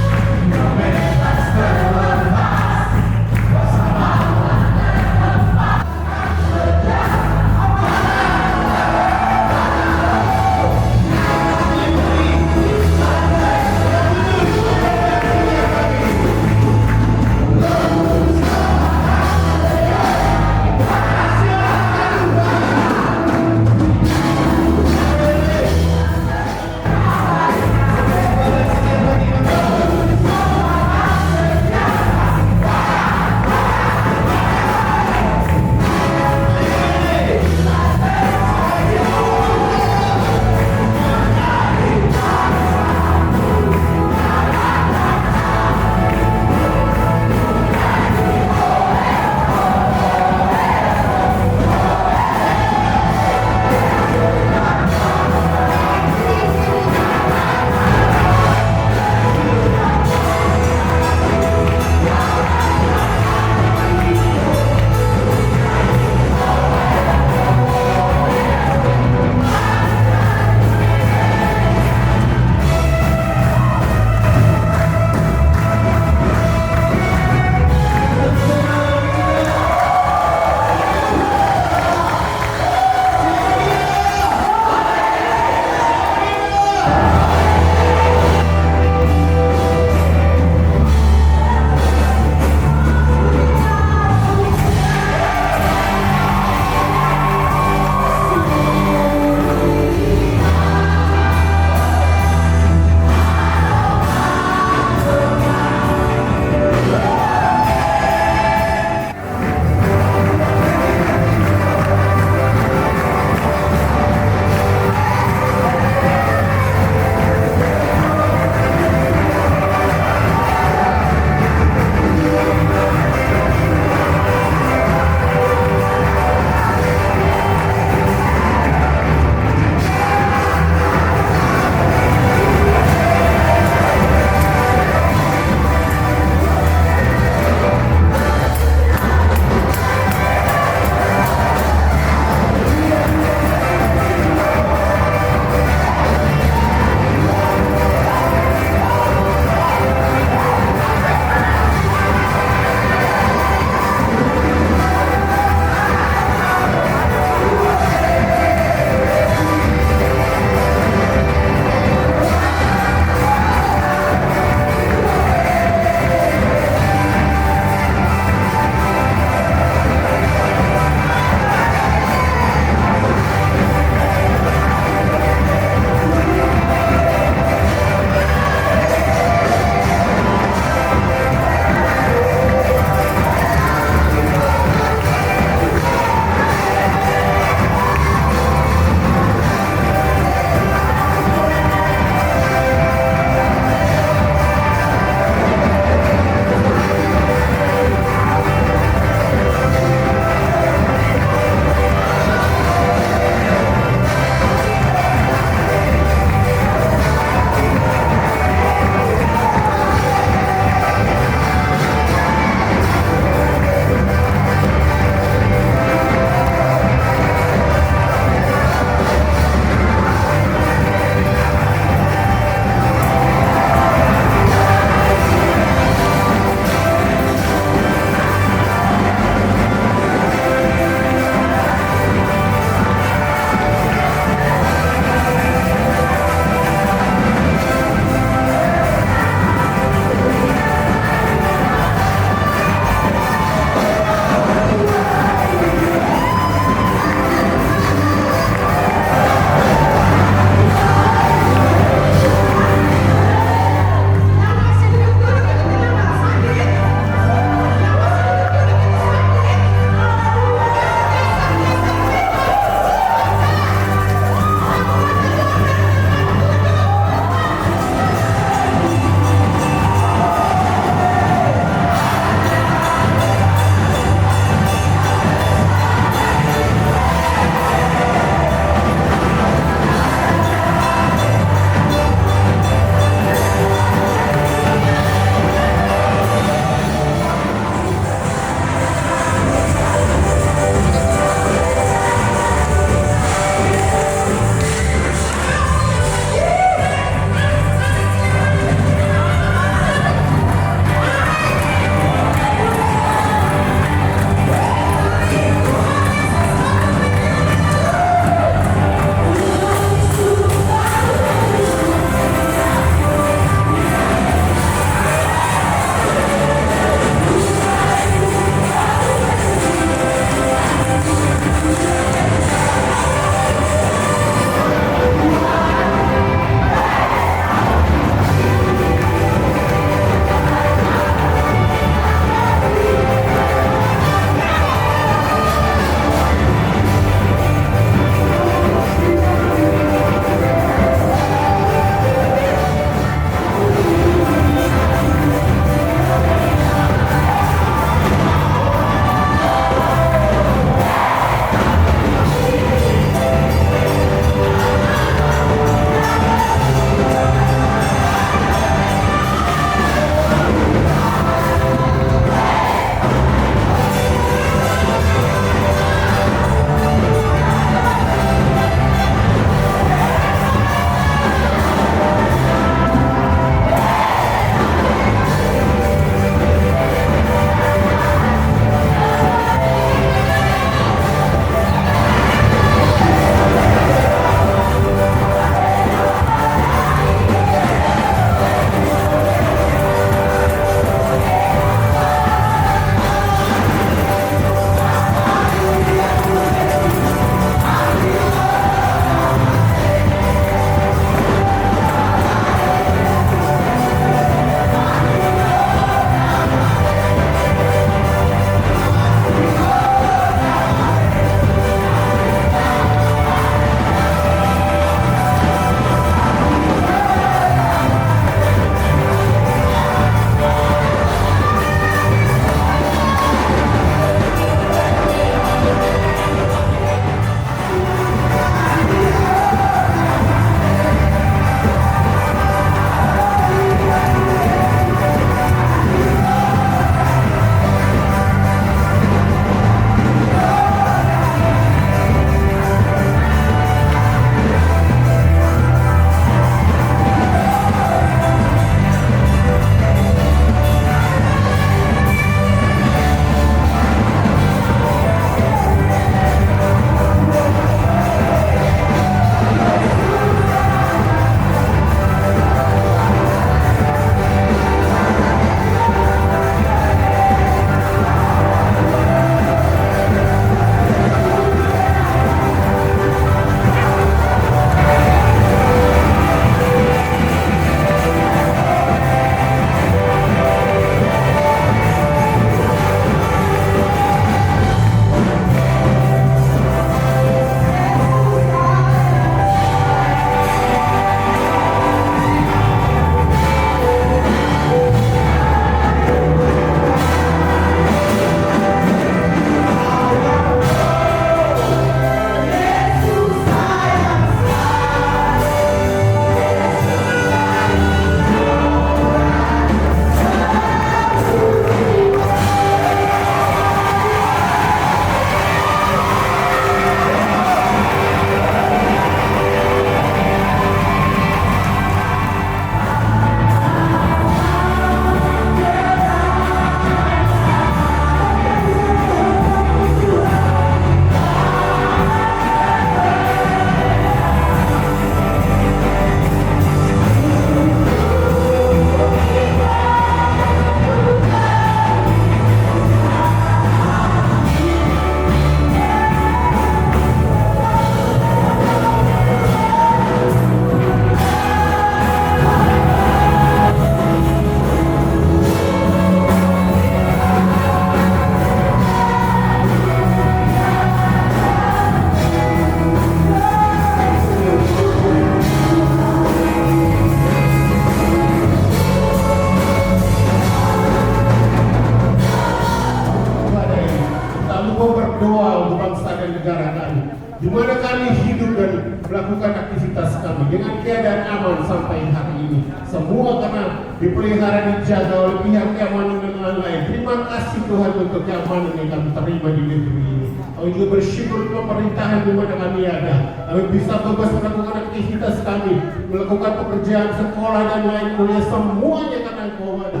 mana kami hidup dan melakukan aktivitas kami dengan keadaan aman sampai hari ini. Semua karena dipelihara dijaga oleh pihak keamanan dan lain-lain. Terima kasih Tuhan untuk keamanan yang kami terima di negeri ini. Kami juga bersyukur pemerintahan di mana kami ada. Kami bisa bebas melakukan aktivitas kami, melakukan pekerjaan sekolah dan lain mulia, semuanya karena Engkau ada.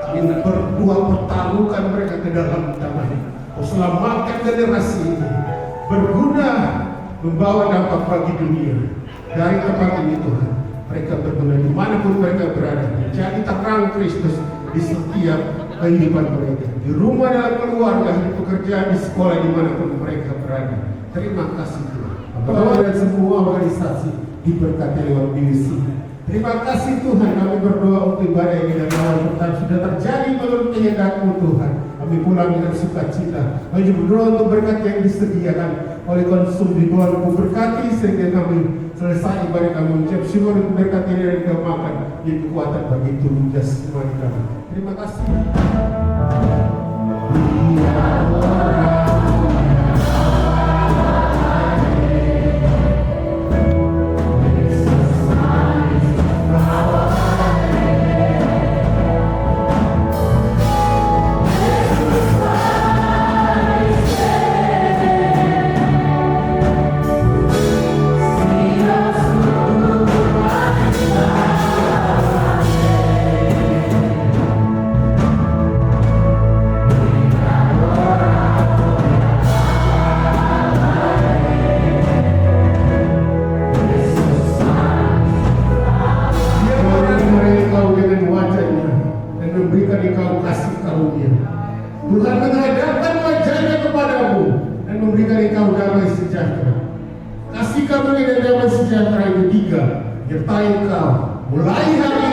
Kami berdua pertaruhkan mereka ke dalam tangan. Kau selamatkan generasi ini, berguna membawa dampak bagi dunia. Dari tempat ini Tuhan, mereka berguna dimanapun mereka berada, menjadi terang Kristus di setiap kehidupan mereka, di rumah, dalam keluarga, di pekerjaan, di sekolah, dimanapun mereka berada. Terima kasih Tuhan. Bahwa dan semua organisasi diberkati lewat divisi. Terima kasih Tuhan, kami berdoa untuk ibadah ini dan awal pertama sudah terjadi menurut kehendak-Mu Tuhan. Kami pulang dengan sukacita. Kami berdoa untuk berkat yang disediakan oleh konsum di Tuhan-Mu berkati sehingga kami selesai ibadah kami mengucap syukur untuk berkat ini dan kemakan di kekuatan bagi tubuh jasmani kami. Terima kasih. Tuhan menghadapkan wajahnya kepadamu dan memberikan engkau damai sejahtera. Kasih karunia dan damai sejahtera itu 3 menyertai engkau mulai hari